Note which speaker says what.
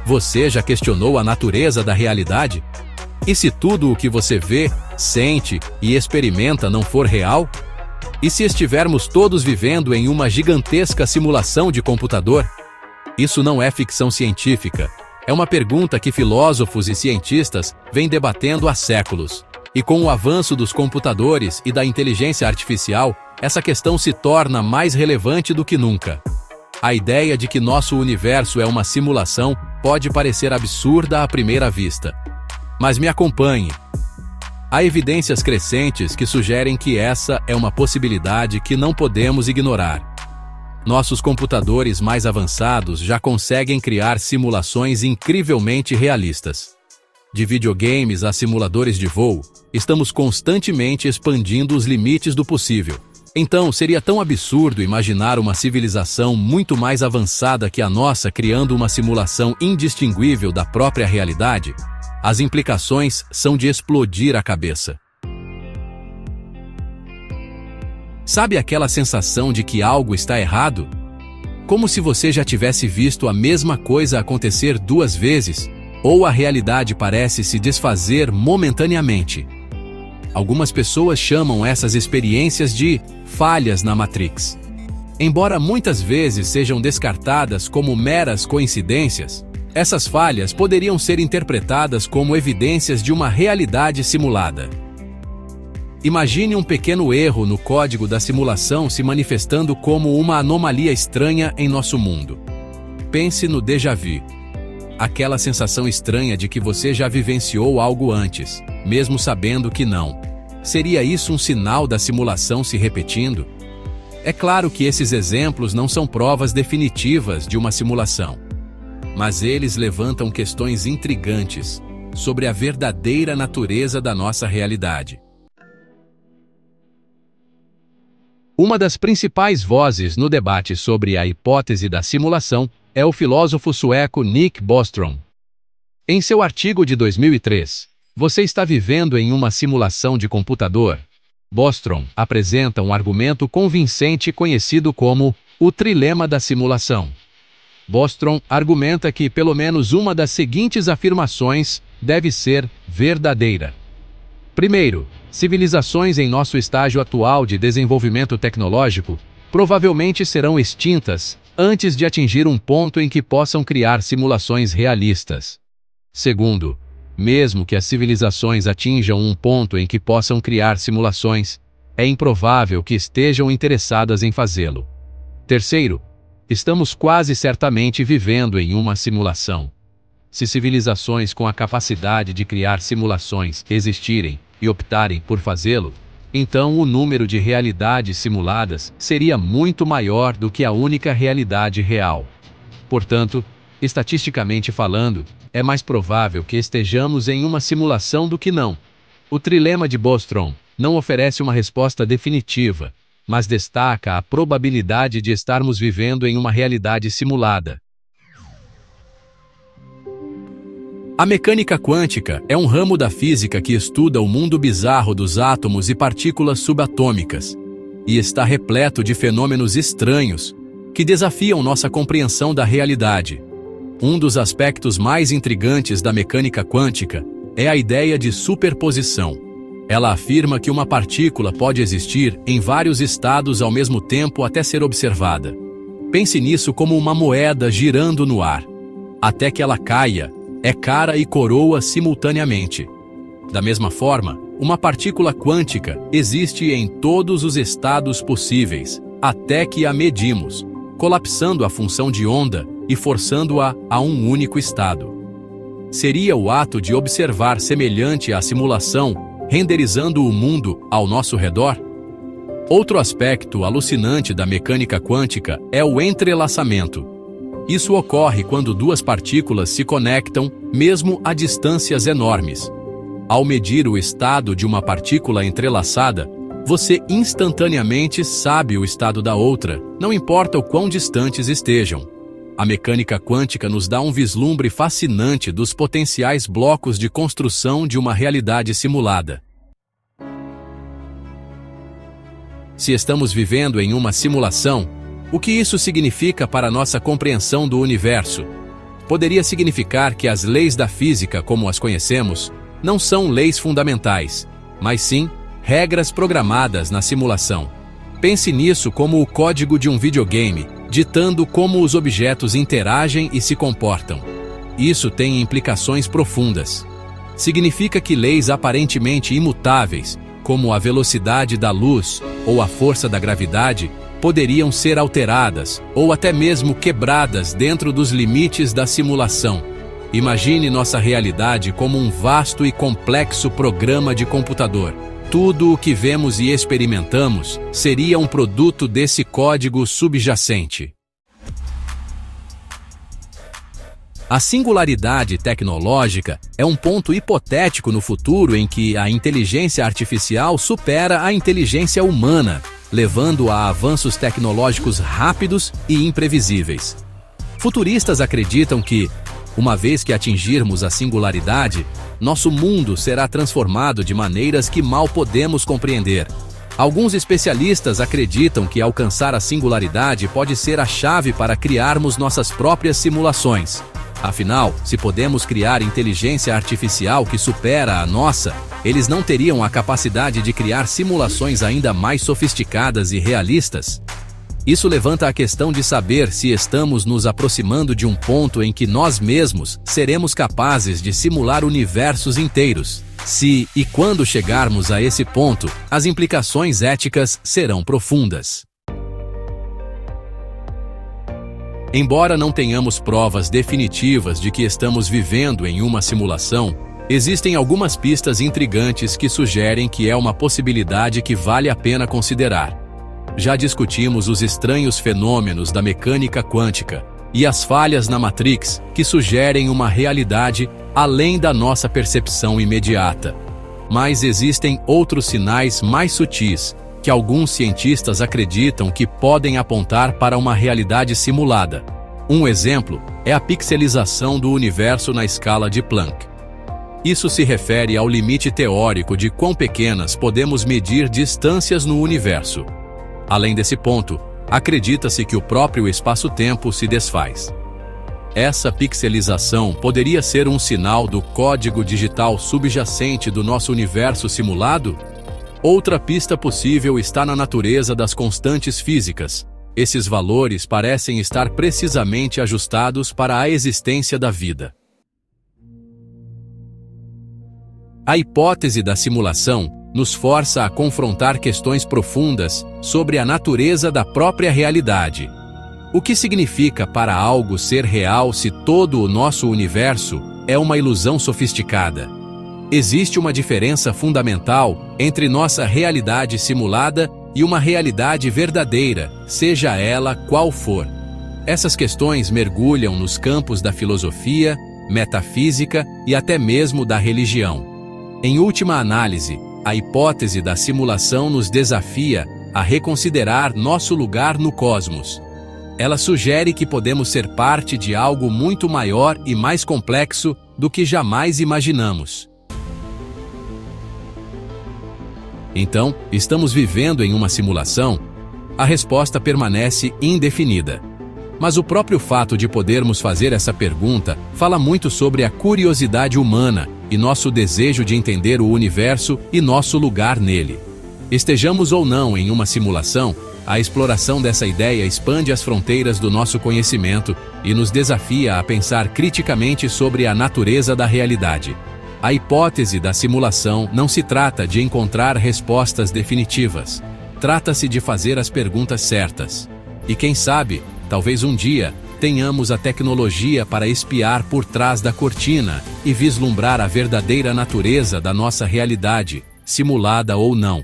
Speaker 1: Você já questionou a natureza da realidade? E se tudo o que você vê, sente e experimenta não for real? E se estivermos todos vivendo em uma gigantesca simulação de computador? Isso não é ficção científica. É uma pergunta que filósofos e cientistas vêm debatendo há séculos. E com o avanço dos computadores e da inteligência artificial, essa questão se torna mais relevante do que nunca. A ideia de que nosso universo é uma simulação pode parecer absurda à primeira vista. Mas me acompanhe. Há evidências crescentes que sugerem que essa é uma possibilidade que não podemos ignorar. Nossos computadores mais avançados já conseguem criar simulações incrivelmente realistas. De videogames a simuladores de voo, estamos constantemente expandindo os limites do possível. Então, seria tão absurdo imaginar uma civilização muito mais avançada que a nossa criando uma simulação indistinguível da própria realidade? As implicações são de explodir a cabeça. Sabe aquela sensação de que algo está errado? Como se você já tivesse visto a mesma coisa acontecer duas vezes, ou a realidade parece se desfazer momentaneamente. Algumas pessoas chamam essas experiências de falhas na Matrix. Embora muitas vezes sejam descartadas como meras coincidências, essas falhas poderiam ser interpretadas como evidências de uma realidade simulada. Imagine um pequeno erro no código da simulação se manifestando como uma anomalia estranha em nosso mundo. Pense no déjà vu. Aquela sensação estranha de que você já vivenciou algo antes, mesmo sabendo que não. Seria isso um sinal da simulação se repetindo? É claro que esses exemplos não são provas definitivas de uma simulação. Mas eles levantam questões intrigantes sobre a verdadeira natureza da nossa realidade. Uma das principais vozes no debate sobre a hipótese da simulação é o filósofo sueco Nick Bostrom. Em seu artigo de 2003, Você está vivendo em uma simulação de computador? Bostrom apresenta um argumento convincente conhecido como o trilema da simulação. Bostrom argumenta que pelo menos uma das seguintes afirmações deve ser verdadeira. Primeiro, civilizações em nosso estágio atual de desenvolvimento tecnológico provavelmente serão extintas antes de atingir um ponto em que possam criar simulações realistas. Segundo, mesmo que as civilizações atinjam um ponto em que possam criar simulações, é improvável que estejam interessadas em fazê-lo. Terceiro, estamos quase certamente vivendo em uma simulação. Se civilizações com a capacidade de criar simulações existirem e optarem por fazê-lo, então o número de realidades simuladas seria muito maior do que a única realidade real. Portanto, estatisticamente falando, é mais provável que estejamos em uma simulação do que não. O trilema de Bostrom não oferece uma resposta definitiva, mas destaca a probabilidade de estarmos vivendo em uma realidade simulada. A mecânica quântica é um ramo da física que estuda o mundo bizarro dos átomos e partículas subatômicas, e está repleto de fenômenos estranhos que desafiam nossa compreensão da realidade. Um dos aspectos mais intrigantes da mecânica quântica é a ideia de superposição. Ela afirma que uma partícula pode existir em vários estados ao mesmo tempo até ser observada. Pense nisso como uma moeda girando no ar. Até que ela caia, é cara e coroa simultaneamente. Da mesma forma, uma partícula quântica existe em todos os estados possíveis, até que a medimos, colapsando a função de onda e forçando-a a um único estado. Seria o ato de observar semelhante à simulação, renderizando o mundo ao nosso redor? Outro aspecto alucinante da mecânica quântica é o entrelaçamento. Isso ocorre quando duas partículas se conectam, mesmo a distâncias enormes. Ao medir o estado de uma partícula entrelaçada, você instantaneamente sabe o estado da outra, não importa o quão distantes estejam. A mecânica quântica nos dá um vislumbre fascinante dos potenciais blocos de construção de uma realidade simulada. Se estamos vivendo em uma simulação, o que isso significa para nossa compreensão do universo? poderia significar que as leis da física, como as conhecemos, não são leis fundamentais, mas sim regras programadas na simulação. Pense nisso como o código de um videogame, ditando como os objetos interagem e se comportam. Isso tem implicações profundas. Significa que leis aparentemente imutáveis, como a velocidade da luz ou a força da gravidade, poderiam ser alteradas ou até mesmo quebradas dentro dos limites da simulação. Imagine nossa realidade como um vasto e complexo programa de computador. Tudo o que vemos e experimentamos seria um produto desse código subjacente. A singularidade tecnológica é um ponto hipotético no futuro em que a inteligência artificial supera a inteligência humana, levando a avanços tecnológicos rápidos e imprevisíveis. Futuristas acreditam que, uma vez que atingirmos a singularidade, nosso mundo será transformado de maneiras que mal podemos compreender. Alguns especialistas acreditam que alcançar a singularidade pode ser a chave para criarmos nossas próprias simulações. Afinal, se podemos criar inteligência artificial que supera a nossa, eles não teriam a capacidade de criar simulações ainda mais sofisticadas e realistas? Isso levanta a questão de saber se estamos nos aproximando de um ponto em que nós mesmos seremos capazes de simular universos inteiros. Se e quando chegarmos a esse ponto, as implicações éticas serão profundas. Embora não tenhamos provas definitivas de que estamos vivendo em uma simulação, existem algumas pistas intrigantes que sugerem que é uma possibilidade que vale a pena considerar. Já discutimos os estranhos fenômenos da mecânica quântica e as falhas na Matrix, que sugerem uma realidade além da nossa percepção imediata. Mas existem outros sinais mais sutis, que alguns cientistas acreditam que podem apontar para uma realidade simulada. Um exemplo é a pixelização do universo na escala de Planck. Isso se refere ao limite teórico de quão pequenas podemos medir distâncias no universo. Além desse ponto, acredita-se que o próprio espaço-tempo se desfaz. Essa pixelização poderia ser um sinal do código digital subjacente do nosso universo simulado? Outra pista possível está na natureza das constantes físicas. Esses valores parecem estar precisamente ajustados para a existência da vida. A hipótese da simulação nos força a confrontar questões profundas sobre a natureza da própria realidade. O que significa para algo ser real se todo o nosso universo é uma ilusão sofisticada? Existe uma diferença fundamental entre nossa realidade simulada e uma realidade verdadeira, seja ela qual for. Essas questões mergulham nos campos da filosofia, metafísica e até mesmo da religião. Em última análise, a hipótese da simulação nos desafia a reconsiderar nosso lugar no cosmos. Ela sugere que podemos ser parte de algo muito maior e mais complexo do que jamais imaginamos. Então, estamos vivendo em uma simulação? A resposta permanece indefinida. Mas o próprio fato de podermos fazer essa pergunta fala muito sobre a curiosidade humana e nosso desejo de entender o universo e nosso lugar nele. Estejamos ou não em uma simulação, a exploração dessa ideia expande as fronteiras do nosso conhecimento e nos desafia a pensar criticamente sobre a natureza da realidade. A hipótese da simulação não se trata de encontrar respostas definitivas. Trata-se de fazer as perguntas certas. E quem sabe, talvez um dia, tenhamos a tecnologia para espiar por trás da cortina e vislumbrar a verdadeira natureza da nossa realidade, simulada ou não.